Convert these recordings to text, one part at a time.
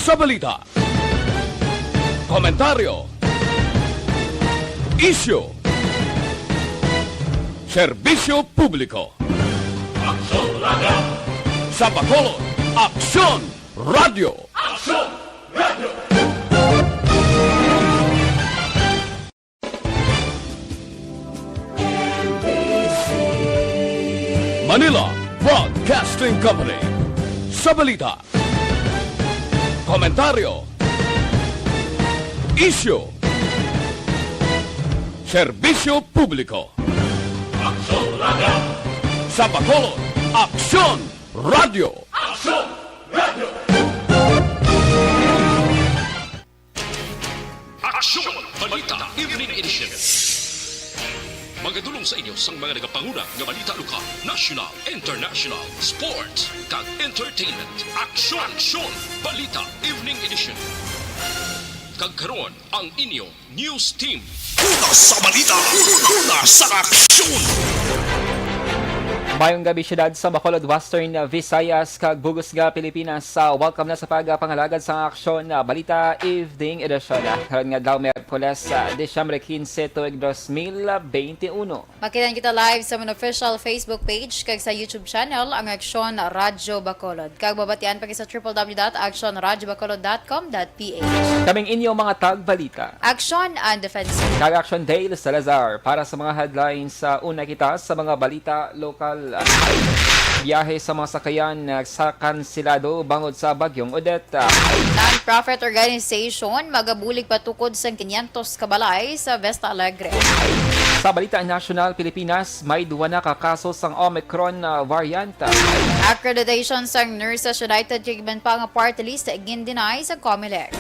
sa balita, komentaryo, isyu, serbisyo publiko. Aksyon Radio! Sa Bacolod, Aksyon Radio! Aksyon Radio! Manila Broadcasting Company. Sa balita, komentaryo, isyu, serbisyo publiko. Aksyon Radio! Sa Bacolod, Aksyon Radio! Aksyon Radio! Aksyon! Balita Evening Edition. Magadulong sa inyo sang mga nagapanguna nga balita lokal, national, international, sports, kag entertainment. Aksyon! Aksyon! Balita Evening Edition. Kag karon ang inyo news team. Una sa balita, una sa aksyon. Mayong gabi syudad sa Bacolod, Western Visayas, kag Bugos nga Pilipinas. Welcome na sa pagpangalagad sa aksyon na Balita Evening Edition. Karon nga daw Miyerkules, Disyembre 15, tuig 2021. Makitan kita live sa mga official Facebook page kag sa YouTube channel ang Aksyon Radyo Bacolod. Kag babatian pa sa www.actionradyobacolod.com.ph. Kaming inyo mga tagbalita. Aksyon and Defensive. Kag Action Dale Salazar para sa mga headlines sa una kita sa mga balita lokal. Biyahe sa mga sakayan sa kansilado bangod sa bagyong Odette. Non-profit organization magabulig patukod sa 500 kabalay sa Vista Alegre. Sa balita national Pilipinas, may duwa na kakaso sang Omicron variant. Accreditation sa Nurses United Kigban pa nga party list gin-deny sa COMELEC.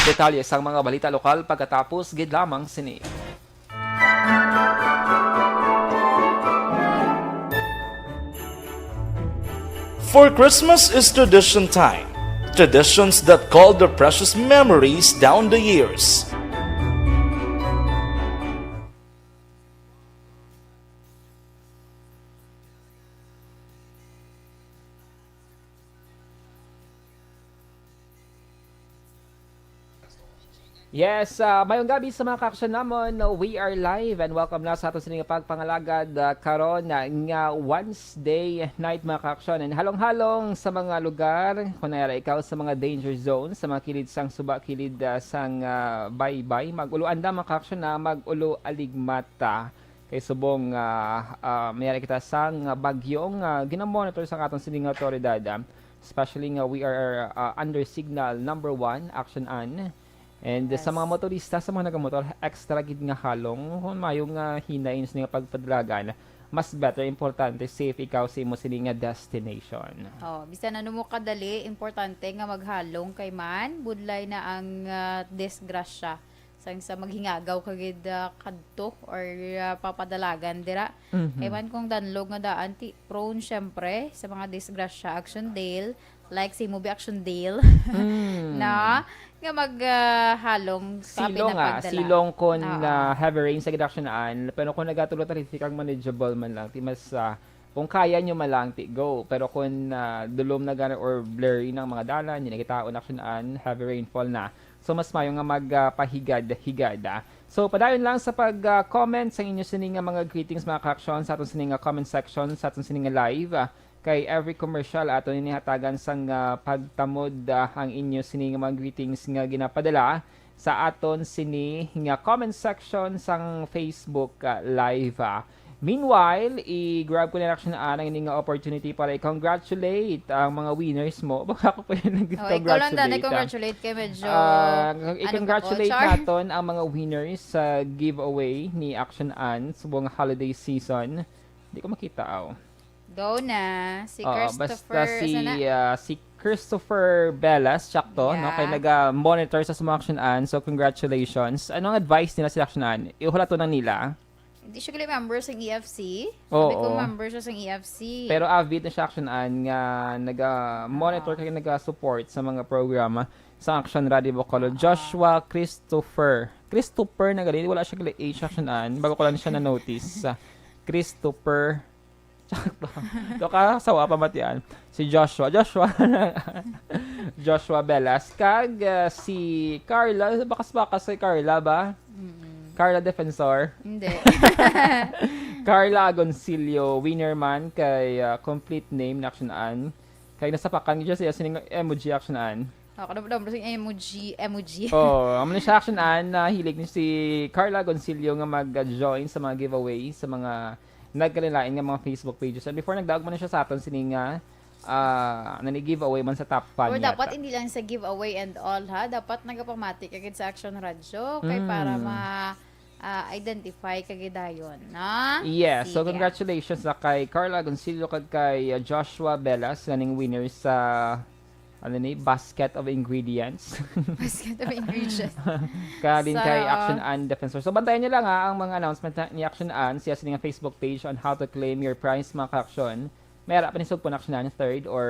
Detalye sa mga balita lokal pagkatapos gid lamang sini. For Christmas is tradition time. Traditions that call the precious memories down the years. Yes, mayong gabi sa mga kaaksyon namon. We are live and welcome na sa aton sining pagpangalagad karon nga Wednesday night mga kaaksyon. And halong-halong sa mga lugar, kung nayara ikaw sa mga danger zone, sa mga kilid sang suba, kilid sang baybay, mag-uluan na mga kaaksyon na mag-ulo aligmata. Kay subong mayara kita sang bagyong ginamonitor sa aton sining otoridad. Especially nga we are under signal number 1, action on. And Yes. sa mga motorista, sa mga nagamotor, extra gid nga halong kung mayong hinain sa nga pagpadragan, mas better, importante, safe ikaw sa imo sini nga destination. Bisan na mo kadali, importante nga maghalong kay man, budlay na ang disgrasya sang sa maghingagaw kagid kadto or papadalagan dira. Kay man kung danlog nga daan ti prone syempre sa mga disgrasya. Action Dale, like si movie Action Dale na nga maghalong silong kon heavy rain sa gidactionaan, pero kung nagatulot rin kang manageable man lang, ti mas kung kaya nyo man lang, ti go. Pero kung dulom na gana or blurry ng mga dalan, hindi nakitaon actionaan, heavy rainfall na. So mas mayo nga magpahigad-higad. So padayon lang sa pag-comment sa inyo sining mga greetings mga ka-action sa aton sining comment section sa aton sining live. Kay every commercial ato inihatagan sang pagtamod ang inyo sini nga mga greetings nga ginapadala sa aton sini nga comment section sang Facebook live. Meanwhile, i-grab ko na action na ang ining opportunity para i-congratulate ang mga winners mo. Baka ako pa yung nag-congratulate. Ikaw lang dahil i-congratulate kayo medyo i-congratulate natin ang mga winners sa giveaway ni Action Ann sa buong holiday season. Hindi ko makita, Go na. Si Christopher. Basta si Christopher Bellas, sakto, no? Kaya nag-monitor sa Action Ann. So, congratulations. Anong advice nila sa Action Ann? Iuhula to ng nila. Hindi siya member sa EFC. Oo. Sabi ko member siya sa EFC. Pero avid na siya Action Ann nga nag-monitor kaya nag-support sa mga programa sa Action Radio Bacolod. Joshua Christopher na galing. Wala siya kala H Action Ann. Bago ko lang siya na-notice. Christopher To kasawa pa matian. Si Joshua Joshua Velas kag si Carla, bakas-bakas si Carla ba? Carla Defensor. Hindi. Carla Agoncillo, winner man kay complete name na actionan. Kay nasapakan niya siya sining emoji actionan. Ako na ba emoji. Amo na siya actionan na hilig ni si Carla Agoncillo nga mag-join sa mga giveaway sa mga nagkalilain nga mga Facebook pages. And before nagdaog man na siya sa aton sining nani-giveaway man sa top fan Or yata. dapat hindi lang sa giveaway and all ha. Dapat nagapamatik agad sa Action Radio kay para identify kagidayon, na? Yes, so Sige. congratulations na kay Carla Agoncillo kag kay Joshua Velas ganing winner sa basket of ingredients. Basket of ingredients. Kaya din So, kay Action Ann Defensor. So bantayan niyo lang ang mga announcement ni Action Ann siya sa Facebook page on how to claim your prize mga ka-action. Mayara pa ni po na Action Ann third or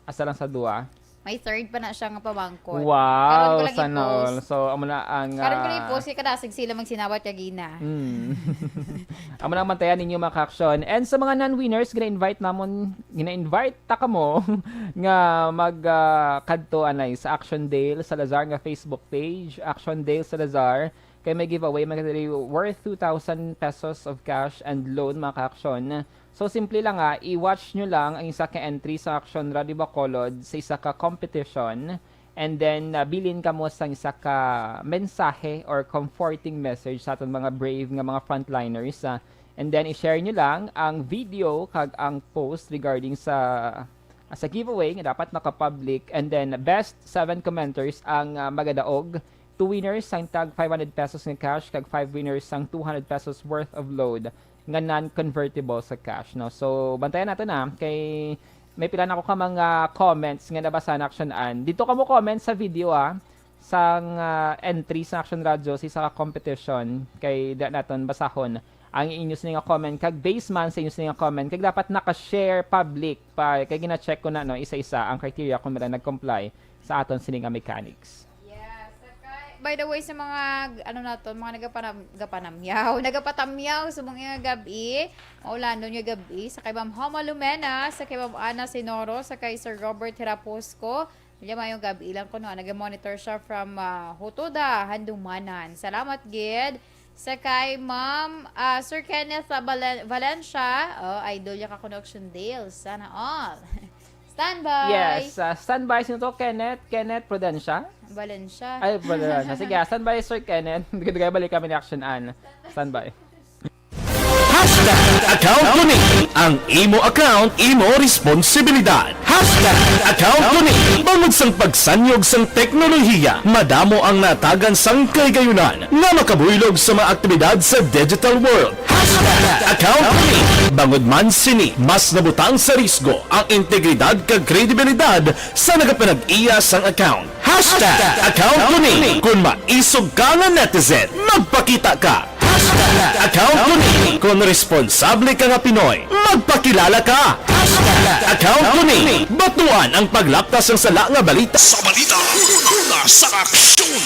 asa lang sa dua. May third pa na siya nga pabangkot. Karon Wow, ko lang sana i-post. all. So amo na ang Karon ko lang i-post kay kadasig sila magsinawat kagina. Amo na ang bantayan ninyo mga ka-action. And sa mga non-winners, gina-invite ta kamo nga mag kadto anay sa Action Dale Salazar nga Facebook page, Action Dale Salazar. Kay may giveaway magdali worth 2,000 pesos of cash and loan mga ka-action. So simple lang i-watch nyo lang ang isa ka entry sa Action Radio Bacolod sa isa ka competition and then bilin ka mo sa isa ka mensahe or comforting message sa aton mga brave nga mga frontliners and then i-share nyo lang ang video kag ang post regarding sa giveaway nga dapat naka-public and then best 7 commenters ang magadaog. 2 winners ang tag 500 pesos nga cash kag 5 winners ang 200 pesos worth of load nga non-convertible sa cash. No? So, bantayan natin kay may pila na ako ka mga comments nga nabasa na Action Ann. Dito ka mo comment sa video sang entry sa Action Radio sa competition kay naton basahon ang inyo sa nga comment kag base man sa inyo sa nga comment kag dapat naka-share public pa kay gina-check ko na no isa-isa ang criteria kung meron nag-comply sa aton sining mechanics. By the way, sa mga, mga nagapatamyaw sa mga gabi, maulano nyo gabi, sa kay Ma'am Homa Lumena, sa kay Ma'am Ana Sinoro, sa kay Sir Robert Heraposco, medyo mayong gabi lang ko, nag-monitor siya from Hutoda, Handumanan. Salamat, Gid. Sa kay Ma'am Sir Kenneth Valencia, idol niya ka Connection Dale, sana all. Standby! Yes, standby sino to? Kenneth Prudencia? Valencia. Ay, Prudencia. Sige, standby Sir Kenneth. Bigay balik kami ni Action Ann. Standby. Hashtag account ko ni ang imo account, imo responsibilidad. Hashtag account ko ni bangod sang pagsanyog sang teknolohiya, madamo ang natagan sang kaygayunan nga makabuylog sa mga aktibidad sa digital world. Hashtag account ko ni bangod man sini mas nabutang sa risgo ang integridad kag kredibilidad sa nagapanag-iya sang account. Hashtag account ko ni kung maisog ka nga netizen, magpakita ka. Hashtag account ko ni kung responsable ka nga Pinoy, magpakilala ka. Hashtag account ko ni batuan ang paglaptas ng sala nga balita. Sa balita, hula sa aksyon!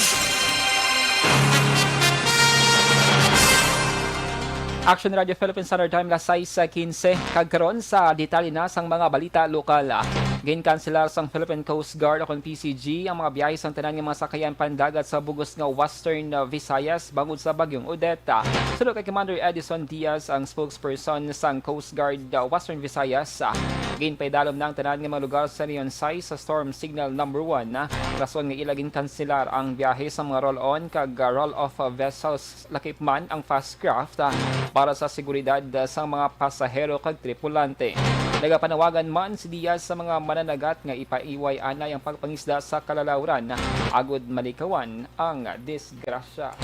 Action Radio Philippines Standard Time las 6:15 kagkaron sa detalye na sang mga balita lokal. Gain kanselar sang Philippine Coast Guard akong PCG ang mga biyahe sang tanan nga mga sakayan pandagat sa bugos nga Western Visayas bangod sa bagyong Odette. Sulod kay Commander Edison Diaz ang spokesperson sang Coast Guard Western Visayas. Gain paidalom ng tanan nga mga lugar sa Leon Sai sa storm signal number 1 rason nga ilagin kanselar ang biyahe sa mga roll-on kag roll-off vessels lakip man ang fast craft para sa seguridad sa mga pasahero kag tripulante. Nagapanawagan man si Diaz sa mga mananagat nga ipaiway anay ang pagpangisda sa kalalawran agud malikawan ang disgrasya.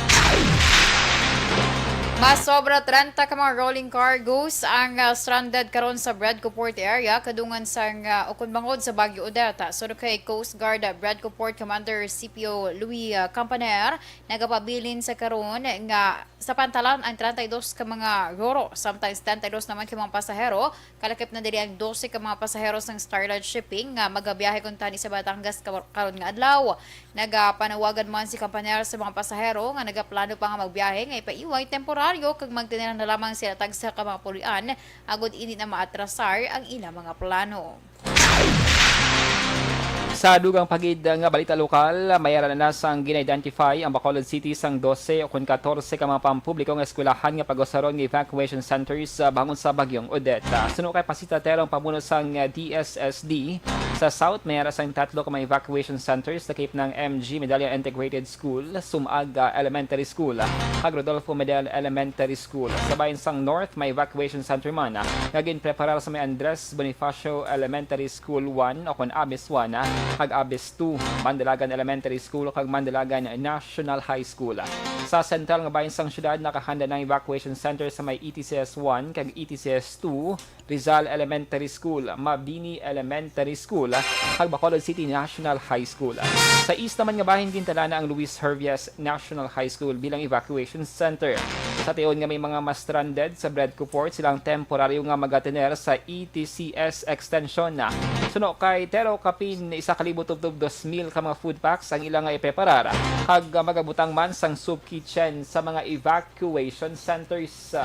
Mas sobra 30 ka mga rolling cargoes ang stranded karon sa Bradco Port area kadungan sa Okunbangod sa Baguio Odette. So kay Coast Guard Bradco Port Commander CPO Louis Campaner nagapabilin sa karon nga sa pantalan ang 32 ka mga roro, sometimes 32 naman ka mga pasahero. Kalakip na diri ang 12 ka mga pasahero sang Starlight Shipping nga magabiyahe kun tani sa Batangas karon nga adlaw. Nagapanawagan man si Campaner sa mga pasahero nga nagaplano pa nga magbiyahe nga ipaiway temporary voluntaryo kag magtinira na lamang sila tag sa kamapulian agud ini na maatrasar ang ilang mga plano. Sa dugang pagid nga balita lokal, mayara na sang gina-identify ang Bacolod City sang 12 o 14 ka mga pampublikong eskwelahan nga pag-usaron nga evacuation centers bangon sa bagyong Odette. Suno kay pasita terong pamuno sang DSSD sa South, mayara sang 3 ka mga evacuation centers sa Cape ng MG Medalla Integrated School, Sumag Elementary School, kag Rodolfo Medal Elementary School. Sa bayan sang North, may evacuation center man nga ginpreparar sa may Andres Bonifacio Elementary School 1 o kon Abis 1 kag Abis 2, Mandalagan Elementary School kag Mandalagan National High School. Sa sentral nga bayan sang syudad nakahanda ng evacuation center sa may ETCS 1 kag ETCS 2, Rizal Elementary School, Mabini Elementary School kag Bacolod City National High School. Sa east naman nga bahin gintala na ang Luis Hervias National High School bilang evacuation center. Sa tiyon nga may mga mas stranded sa Bredco Port, silang temporaryo nga magatener sa ETCS extension na. Suno kay Tero Kapin 1,200 ka mga food packs ang ilang nga ipreparar kag magabutang man sang soup kitchen sa mga evacuation centers.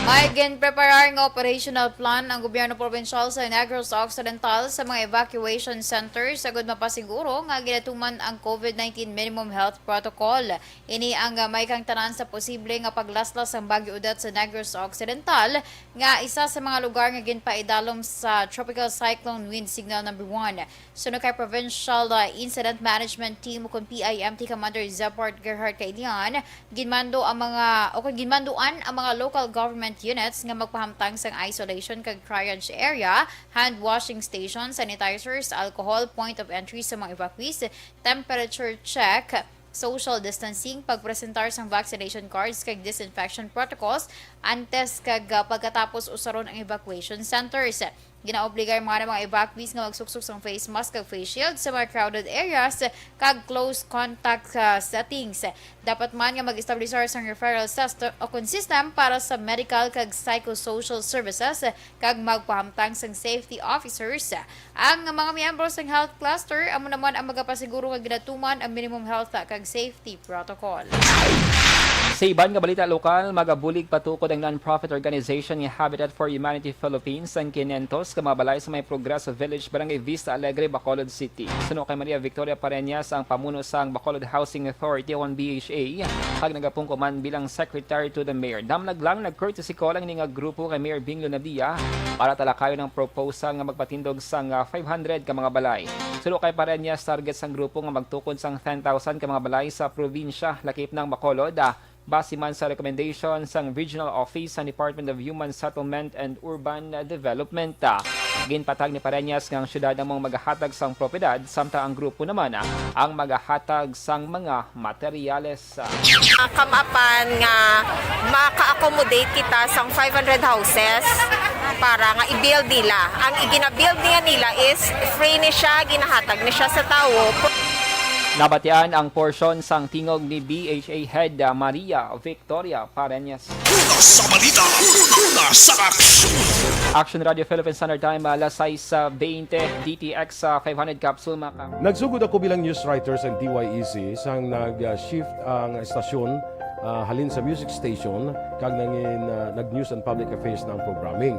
May ginpreparar nga operational plan ang gobyerno provincial sa Negros Occidental sa mga evacuation centers sagud mapasiguro nga ginatuman ang COVID-19 minimum health protocol. Ini ang may kang tanan sa posible nga paglaslas ang Bagyo Odette sa Negros Occidental nga isa sa mga lugar nga ginpaidalom sa tropical cyclone wind signal number 1. Suno kay Provincial Incident Management Team kung PIMT Commander Zepard Gerhard Kailian, ginmanduan ang mga local government units nga magpahamtang sang isolation kag triage area, hand washing station, sanitizers, alcohol, point of entry sa mga evacuees, temperature check, social distancing, pagpresentar sang vaccination cards kag disinfection protocols antes kag pagkatapos usaron ang evacuation centers. Ginaobligar mga evacuees nga magsuksok sang face mask kag face shield sa mga crowded areas kag close contact settings. Dapat man nga mag-establisar sang referral system para sa medical kag psychosocial services kag magpahamtang sang safety officers. Ang mga miyembro sang health cluster amo naman ang magapasiguro nga ginatuman ang minimum health kag safety protocol. Sa iban nga balita lokal, magabulig patukod ang non-profit organization nga Habitat for Humanity Philippines ang 500 ka mga balay sa may Progreso Village, Barangay Vista Alegre, Bacolod City. Suno kay Maria Victoria Pareñas ang pamuno sang Bacolod Housing Authority o BHA kag nagapungkuman bilang secretary to the mayor. Damlag lang nag-courtesy call ang nga grupo kay Mayor Binglo Nadia para talakayon ng proposal nga magpatindog sang 500 ka mga balay. Suno kay Pareñas, target sang grupo nga magtukod sang 10,000 ka mga balay sa probinsya lakip ng Bacolod. Base man sa recommendation sang Regional Office ng Department of Human Settlement and Urban Development. Ginpatag ni Pareñas nga ang syudad ang mga maghahatag sang propiedad samtang ang grupo naman ang maghahatag sang mga materyales. Kamapan nga maka-accommodate kita sang 500 houses para nga i-build nila. Ang igina-build nila is free ni siya, ginahatag ni siya sa tao. Nabatian ang porsyon sang tingog ni BHA Head Maria Victoria Pareñas. Una sa balita, una sa aksyon. Action Radio Philippine Standard Time, alas 6:20, DTX 500 capsule maka. Nagsugod ako bilang news writer sa DYEC sang nag-shift ang estasyon halin sa music station kag nag-news and public affairs na ang programming.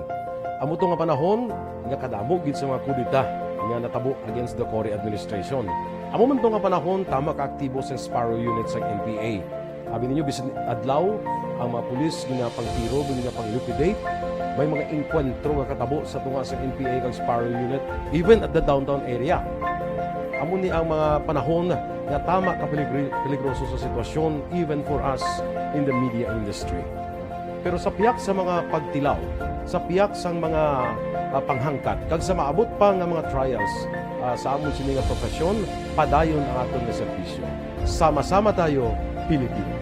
Amo to nga panahon nga kadamo gid sa mga kudita nga natabo against the Cory administration. Amo man to nga panahon tama ka aktibo sa Sparrow unit sa NPA. Abi ninyo bisan adlaw ang mga pulis ginapangtiro, ginapang-liquidate. May mga enkwentro nga katabo sa tunga sa NPA kag Sparrow unit even at the downtown area. Amo ni ang mga panahon nga tama ka peligroso sa sitwasyon even for us in the media industry. Pero sa piyak sa mga pagtilaw, sa piyak sang mga panghangkat, kag sa maabot pa nga mga trials sa amon sini nga profesyon, padayon ang aton nga serbisyo. Sama-sama tayo, Pilipino.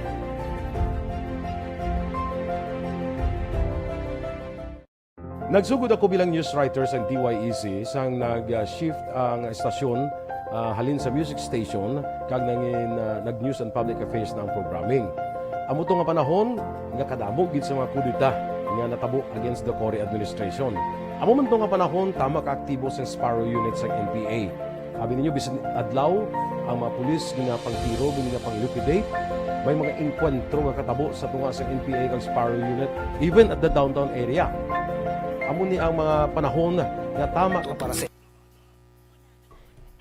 Nagsugod ako bilang news writer sa DYEC sang nag-shift ang estasyon halin sa music station kag nag-news and public affairs na ang programming. Amo to nga panahon nga kadamo gid sa mga kudita nga natabo against the Cory administration. Amo man to nga panahon tama ka aktibo sa Sparrow unit sa NPA. Abi ninyo bisan adlaw ang mga pulis ginapang tiro, ginapang liquidate. May mga inkwentro nga katabo sa tunga sa NPA kag Sparrow Unit even at the downtown area. Amo ni ang mga panahon nga tama ka para sa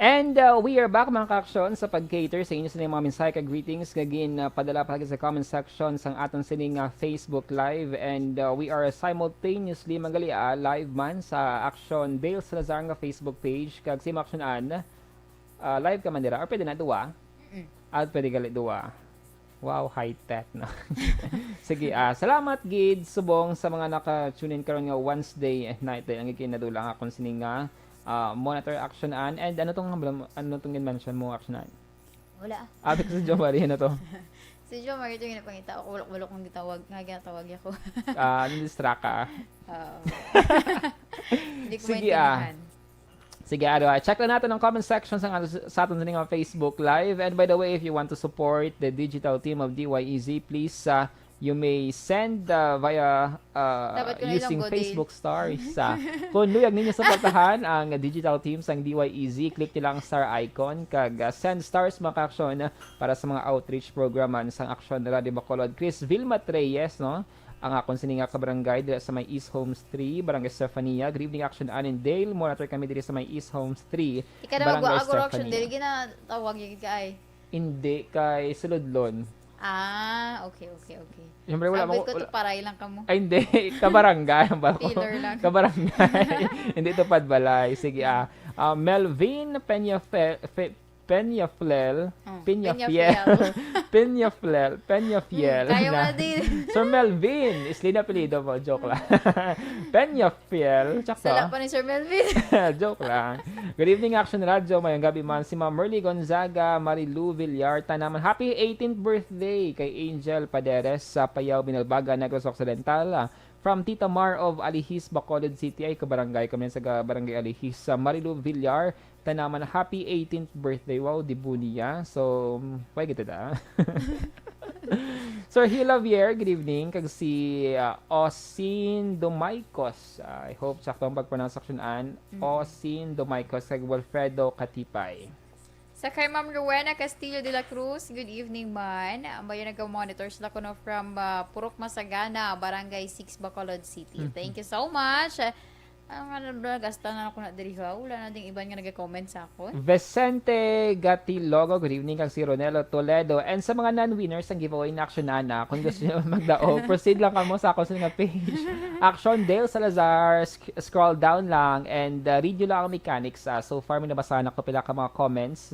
And we are back mga ka-aksyon sa pag-cater sa inyo sa mga mensahe kag greetings gagin padala palagi sa comment section sang aton sining Facebook Live, and we are simultaneously magalia live man sa Action Dale Salazar nga Facebook page kag Sim Action an live ka man dira or pwede na duwa at pwede gali duwa. Wow, high-tech na. Sige, salamat gid subong sa mga naka-tune in karon nga Wednesday night ang ikinadulang akong sining nga monitor action an, and ano tong mention mo action an? Wala. Abi ko si Jo Marie na to. Si Jo Marie ito yung napangita ako. Bulok-bulok kong gitawag. Nga ginatawag ako. Distract ka. Oo. Hindi ko Sige, maintindihan. Sige, check na natin ang comment section sa aton sa mga Facebook Live. And by the way, if you want to support the digital team of DYEZ, please you may send via Dapat ko na using ilang Facebook stories. Kung luyag ninyo supportahan ang digital team sang DYEZ, click nyo lang star icon kag send stars mga ka-aksyon para sa mga outreach programan sang Aksyon Radio Bacolod. Chris Vilmat Reyes, no? Ang akong sininga ka barangay dito sa may East Homes 3, Barangay Stefania. Good evening, Action Anin Dale. Monitor kami dito sa may East Homes 3, Ika na mag-agor action. Dili ginatawag yung kay. Hindi, kay Suludlon. Okay. Siyempre, wala Sabit mo. ko to paray lang kamo. Ay, hindi. Kabarangay. Ang bako. Filler lang. Kabarangay. Hindi ito padbalay. Sige, Melvin Peñafiel. Kaya mo na din. Sir Melvin. Islin apelido mo. Joke lang. Peñafiel. Sala pa ni Sir Melvin. Joke lang. Good evening, Action Radio. Mayang gabi man si Ma'am Merly Gonzaga, Marilu Villar, naman. Happy 18th birthday kay Angel Paderes sa Payaw, Binalbaga, Negros Occidental. From Tita Mar of Alihis, Bacolod City, ay kabarangay kami sa Barangay Alihis. Marilu Villar, naman. Happy 18th birthday. Wow, dibu niya. So, why gitu da? Sir Hilavier, good evening. Kag si Osin Domaicos. I hope sakto ang pag-pronunciation. Osin Domaicos. Kag Wilfredo Katipay. Sa kay Ma'am Rowena Castillo de la Cruz, good evening man. Bayan nag-monitor sila ko no from Purok Masagana, Barangay 6, Bacolod City. Thank you so much. Ang gasta na ako na diri ha. Wala na ding iban nga nag-comment sa ako. Vicente Gatilogo, good evening kang si Ronelo Toledo. And sa mga non-winners ang giveaway na Action Nana, kung gusto nyo magdaog, proceed lang kamo sa ako sa nga page. Action Dale Salazar, scroll down lang and read nyo lang ang mechanics. So far, may nabasahan ako pila ka mga comments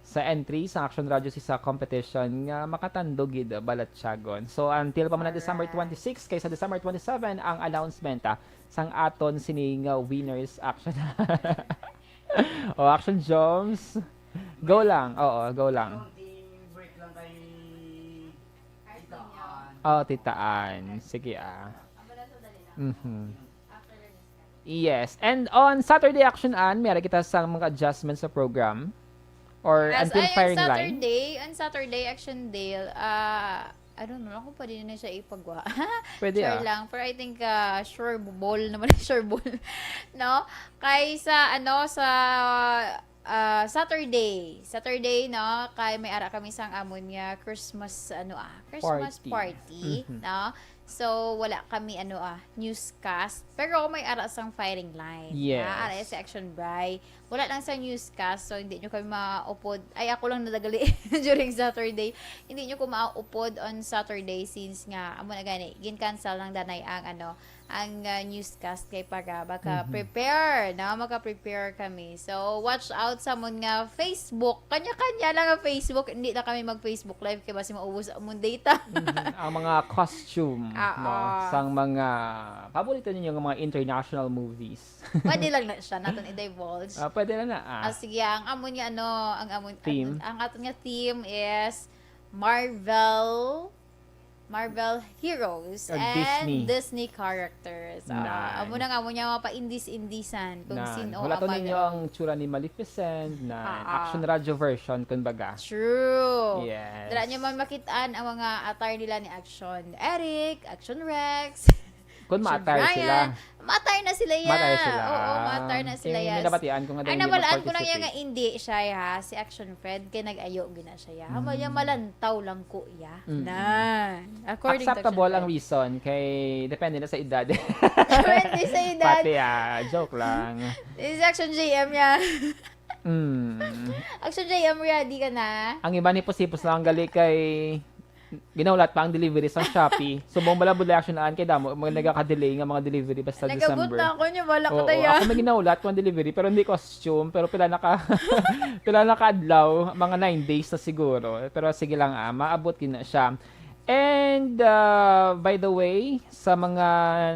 sa entry sa Action Radio sa competition nga makatandog gid Balatsagon. So until pa man December 26 kay sa December 27 ang announcement sang aton sining winners Action. Action Jones. Go lang. Oo, go lang. Titaan. Sige Yes. And on Saturday Action meron kita sa mga adjustments sa program. Or until firing line? On Saturday, Action Dale, I don't know, ako pa din na siya ipagwa. Pwede sure lang. Pero I think, sure ball naman, sure ball. No? Kay sa, Saturday, no? Kay may ara kami sang amon niya, Christmas party. No? So, wala kami, newscast. Pero may ara sang firing line. Yes. Ara sa Action Bray. Wala lang sa newscast, so hindi nyo kami maupod. Ay, ako lang nadagali during Saturday. Hindi nyo ko maupod on Saturday since nga, amo na gani, gin-cancel lang danay ang newscast kay para maka-prepare, maka-prepare kami. So, watch out sa mon nga Facebook. Kanya-kanya lang ang Facebook. Hindi na kami mag-Facebook live kaya basi maubos among data. Ang mga costume, sang mga paborito ninyo ng mga international movies. Pwede lang na siya, natin i-divulge. Pwede lang na. Sige, ang amon nga theme. Ang aton nga theme is Marvel heroes and Disney characters. Amo na nga mo niya mapa-indis-indisan kung sino wala to ninyo ang tsura ni Maleficent na Action Radio version kumbaga. True. Yes. Dala niyo man makitaan ang mga attire nila ni Action Eric, Action Rex, Kung Action ma-attire Brian. sila. Ma-attire na sila ya. Ma-attire sila. Oo, ma-attire na sila ya. May nabatian ko nga daw Ay, hindi nabalaan ko lang yan nga mag-participate. hindi siya ya. Si Action Fred, kay nag-ayo gina siya ya. Yung malantaw lang ko ya. Na. According Acceptable to ang Action reason kay depende na sa edad. Fred. Hindi sa edad. Pati joke lang. Si Action JM ya. Mm. Action JM, ready ka na? Ang iba ni Pusipos na ang gali kay ginaulat pa ang delivery sa Shopee. Subong bala bulay actionaan kay damo nagaka-delay nga mga delivery basta Nagabot December. na ako niya. Wala ko Oo, tayo. ako may ginaulat kung delivery pero hindi costume pero pila naka adlaw mga 9 days na siguro. Pero sige lang maabot gina siya. And by the way, sa mga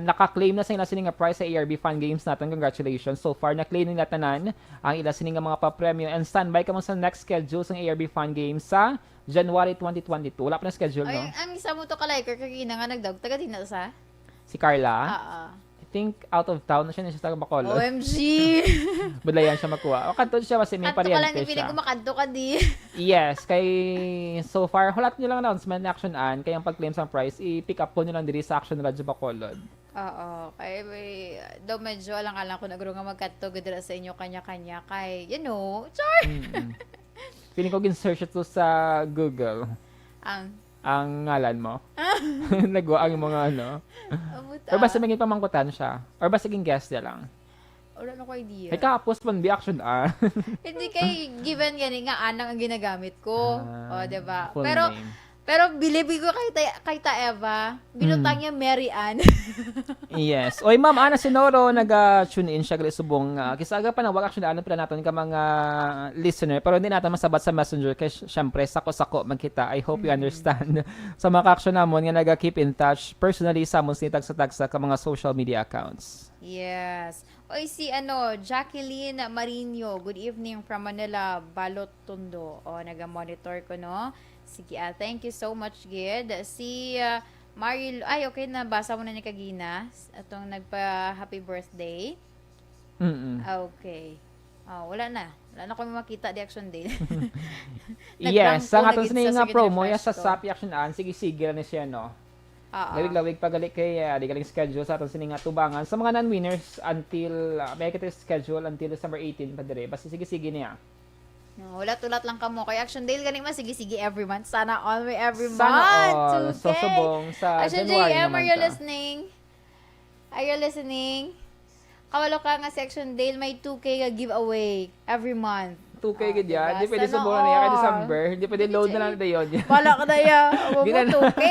naka-claim na sa ila sining nga prize sa ARB Fun Games natin, congratulations. So far na-claim nila tanan ang ila sining nga mga pa-premium and standby ka mo sa next schedule sa ARB Fun Games sa January 2022. Wala pa na schedule, Ay, no? ang isa mo to ka-liker, kagina nga nagdag. Taga din na sa? Si Carla, I think out of town na siya sa Bacolod. OMG! Budlayan siya makuha. O kanto siya kasi may Kanto ka lang, pariente ipinig siya. ko makanto ka di. Yes, kay so far, hulat nyo lang announcement na action-an, kaya ang pag-claim sa prize, i-pick up po nyo lang diri sa Action Radyo Bacolod. Oo. Kaya daw medyo alang-alang ko nagro nga magkanto gadra sa inyo kanya-kanya. Kay, you know, char! Feeling ko gin-search ito sa Google. Ang ngalan mo. Nagwa ang mga Or basta maging pamangkutan siya. Or basta maging guest niya lang. Wala na ko idea. Ay kapos man, be action-an. Hindi kay given gani nga anang ang ginagamit ko. O, diba? Full Pero, name. pero believe ko kay ta Eva, binutang niya Mary Ann. Yes. Oy, ma'am, Ana Sinoro, nag-tune in siya gali subong. Kisaga pa na wag action ano pala natin ka mga listener, pero hindi natin masabat sa Messenger kasi syempre sako-sako magkita. I hope you understand. Sa mga ka-action namon nga naga-keep in touch personally sa amon sinitag sa tagsa ka mga social media accounts. Yes. Oy, si Jacqueline Marino, good evening from Manila, Balot Tondo. O, naga-monitor ko, no? Sige, thank you so much, Gid. Si Maril, ay, okay, nabasa mo na ni Kagina, atong nagpa-happy birthday. Okay. Wala na. Wala na kami makita di action day. Yes, ang atong nagit sining sa nga promo ya refresh sa ko. SAP action-an, sige-sige na siya, no? Lawig-lawig pagali kay di galing schedule sa atong sining nga tubangan sa mga non-winners until may kita schedule until December 18 pa dire. Basta sige-sige niya. No, ulat-ulat lang kamo. Kay Action Day, ganit man, sige-sige every month. Sana all may every Sana month. all. So, subong sa Action January JM, naman are you ta. listening? Are you listening? Kawalo ka nga sa Action Day, may 2K ka giveaway every month. 2K gid yan. diba? Di pwede Sana subukan na yan kay all. December. Di pwede load na lang na yun. Wala ka na ya. Abo mo Ginana. 2K.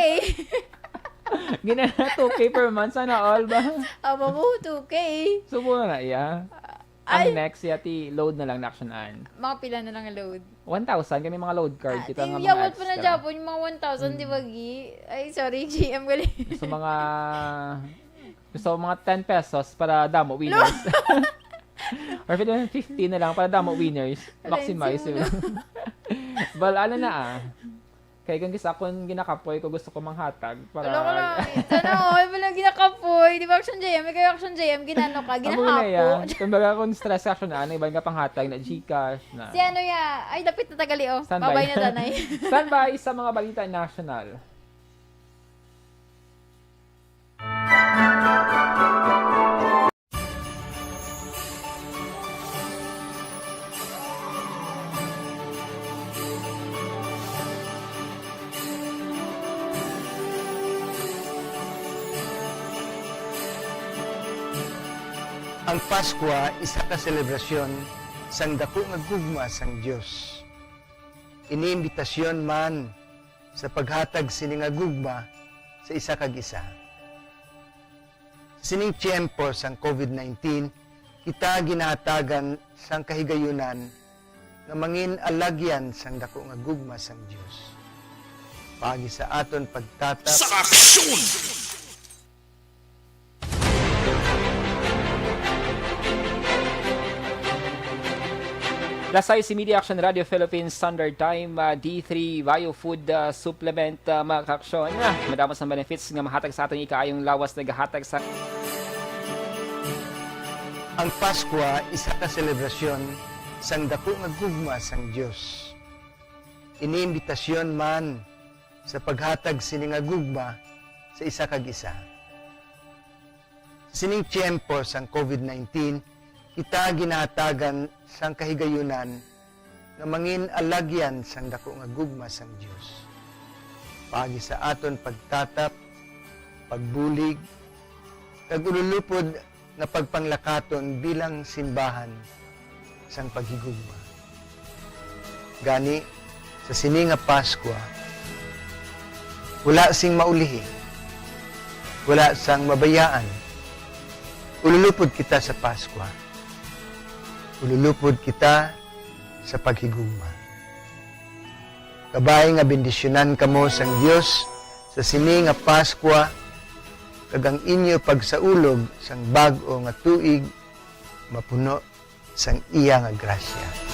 Gina 2K per month. Sana all ba? Abo mo 2K. Subukan na iya. Ay. Ang next yati load na lang na action-an. Mga pila na lang ang load. 1,000 kami mga load card. Kita nga mga Yawat pa na extra. Japon, yung mga 1,000, di ba, Gi? Ay, sorry, GM gali. So mga 10 pesos para damo winners. Or 50 na lang para damo winners. Maximize yun. Bal, ano na Kaya kung gisa akong ginakapoy ko gusto ko manghatag para... Wala ko lang. Sana all, walang ginakapoy. Di ba Action JM? May kayo Action JM, ginano ka, Amo na yan. ginahapo. Kumbaga kung stress action na, iba nga panghatag na Gcash na. Si ano ya? Ay, dapit na tagali, oh. Standby. Babay na tanay. Standby sa mga balita national. Ang Pasko isa ka selebrasyon sang dako nga gugma sang Dios. Iniimbitasyon man sa paghatag sini nga gugma sa isa kag isa. Sining tiyempo sang COVID-19, kita ginahatagan sang kahigayunan nga mangin alagyan sang dako nga gugma sang Dios. Pagi sa aton pagtatap Sa aksyon! Lasay si Media Action Radio Philippines Standard Time D3 Biofood Supplement mga kaaksyon. Madamos ang benefits nga mahatag sa aton ikaayong lawas na gahatag sa Ang Pasko isa ka selebrasyon sang dako nga gugma sang Dios. Iniimbitasyon man sa paghatag sini nga gugma sa isa kag isa. Sining tiyempo sang COVID-19, kita ginahatagan sang kahigayunan nga mangin alagyan sang dako nga gugma sang Dios. Pagi sa aton pagtatap, pagbulig, kag ululupod na pagpanglakaton bilang simbahan sang paghigugma. Gani, sa sini nga Paskwa, wala sing maulihi, wala sang mabayaan. Ululupod kita sa Paskwa. Ululupod kita sa paghigugma. Kabay nga bendisyonan kamo sang Dios sa sini nga Paskwa, kag ang inyo pagsaulog sang bag-o nga tuig mapuno sang iya nga grasya.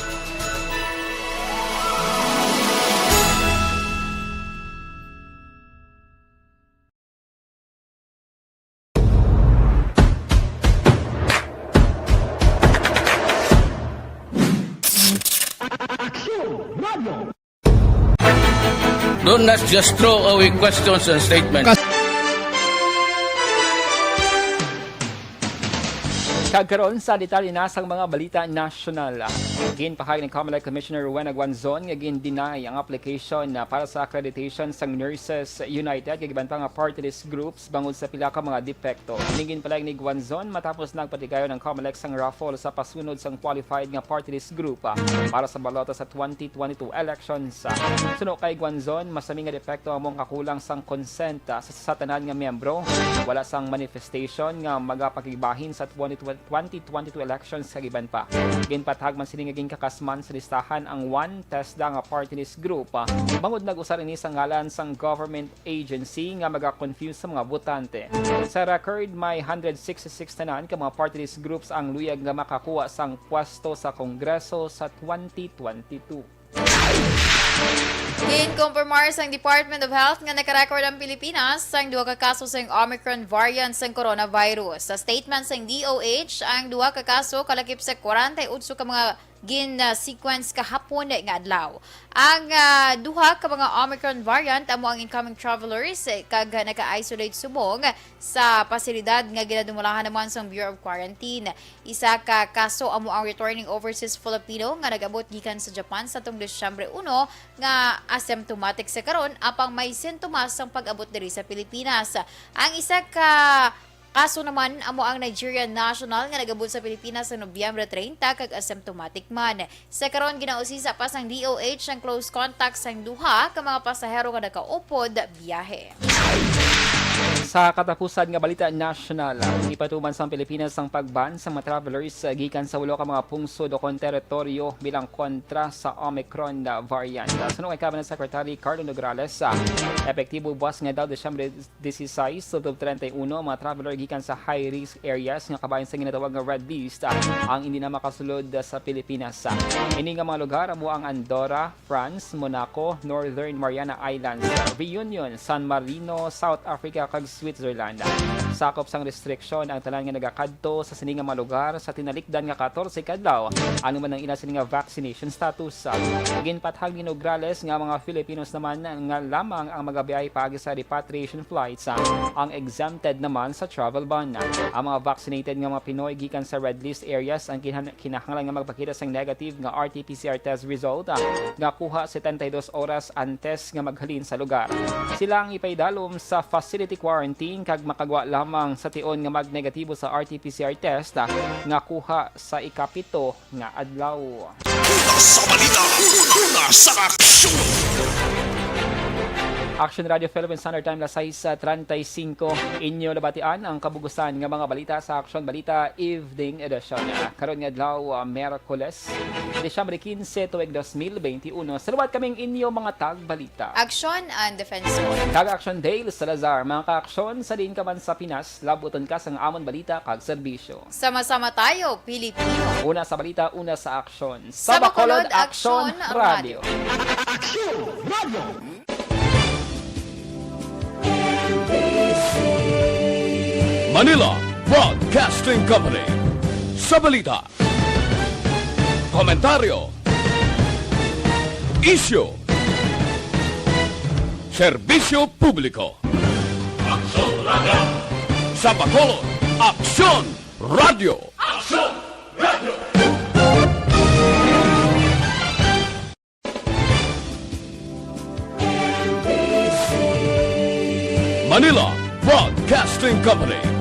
Do not just throw away questions and statements. Kagkaroon sa detalye na sa mga balita nasyonal. Ginpahayag ng COMELEC Commissioner Wena Guanzon nga gin-deny ang application para sa accreditation sa Nurses United kag iban pa nga party list groups bangod sa pila ka mga depekto. Ningin palag ni Guanzon matapos nagpatigayon ng COMELEC sang raffle sa pasunod sang qualified nga party list group para sa balota sa 2022 elections. Suno kay Guanzon, masami nga depekto among kakulang sang consent sa tanan nga miyembro. Wala sang manifestation nga magapakibahin sa 2022 elections sa giban pa. Ginpatag man sini nga ginкакасman sa listahan ang one TESDA nga party list group. Bangod nag-usar ini sa ngalan sang government agency nga maga-confuse sa mga botante. Sa record, may 166 tanan ka mga party list groups ang luyag nga makakuha sang pwesto sa Kongreso sa 2022. Ginkumpirmar sang Department of Health nga nakarecord ang Pilipinas sang duha ka kaso sang Omicron variant sang coronavirus. Sa statement sang DOH, ang duha ka kaso kalakip sa 48 ka mga gin-sequence kahapon nga adlaw. Ang duha ka mga Omicron variant amo ang incoming travelers kag naka-isolate subong sa pasilidad nga ginadumulahan naman sa Bureau of Quarantine. Isa ka kaso amo ang returning overseas Filipino nga nag-abot gikan sa Japan sa tung Disyembre 1 nga asymptomatic sa karon apang may sintomas sang pag-abot diri sa Pilipinas. Ang isa ka kaso naman amo ang Nigerian national nga nagabot sa Pilipinas sa Nobyembre 30 kag asymptomatic man. Sa karon ginausisa pa sang DOH ang close contact sang duha ka mga pasahero nga nakaupod biyahe. Sa katapusan nga balita nasyonal, ipatuman sa Pilipinas ang pagban sa mga travelers gikan sa ulo ka mga pungsod o teritoryo bilang kontra sa Omicron variant. Sunod kay Cabinet Secretary Carlo Nograles, epektibo buwas nga daw Disyembre 16 subtob 31 mga traveler gikan sa high risk areas nga kabayan sa ginatawag nga red list ang hindi na makasulod sa Pilipinas. Ini nga mga lugar amo ang Andorra, France, Monaco, Northern Mariana Islands, Reunion, San Marino, South Africa kag Switzerland. Sakop sang restriction ang tanan nga nagakadto sa sini nga mga lugar sa tinalikdan nga 14 kadlaw ano man ang ila sini nga vaccination status. Ginpathag ni Nograles nga mga Filipinos naman nga lamang ang magabiyahe paagi sa repatriation flights ang exempted naman sa travel ban. Ang mga vaccinated nga mga Pinoy gikan sa red list areas ang kinahanglan nga magpakita sang negative nga RT-PCR test result nga kuha 72 oras antes nga maghalin sa lugar. Sila ang ipaidalom sa facility quarantine kag makagwa lamang sa tion nga magnegatibo sa RT-PCR test nga kuha sa ikapito nga adlaw. Sa balita, una sa aksyon! Action Radio Philippine Standard Time las 6:35 inyo labatian ang kabugusan nga mga balita sa Action Balita Evening Edition. Karon nga adlaw Miyerkules, Disyembre 15 tuig 2021. Salamat kaming inyo mga tagbalita. Action and Defensor. Kag-Action Dale Salazar, mga ka-aksyon sa din ka man sa Pinas, labuton ka sa amon balita kag serbisyo. Sama-sama tayo, Pilipino. Una sa balita, una sa aksyon. Sa Bacolod, Action Radio. Manila Broadcasting Company. Sa balita, komentaryo, isyu, serbisyo publiko. Sa Bacolod, Aksyon Radio! Manila Broadcasting Company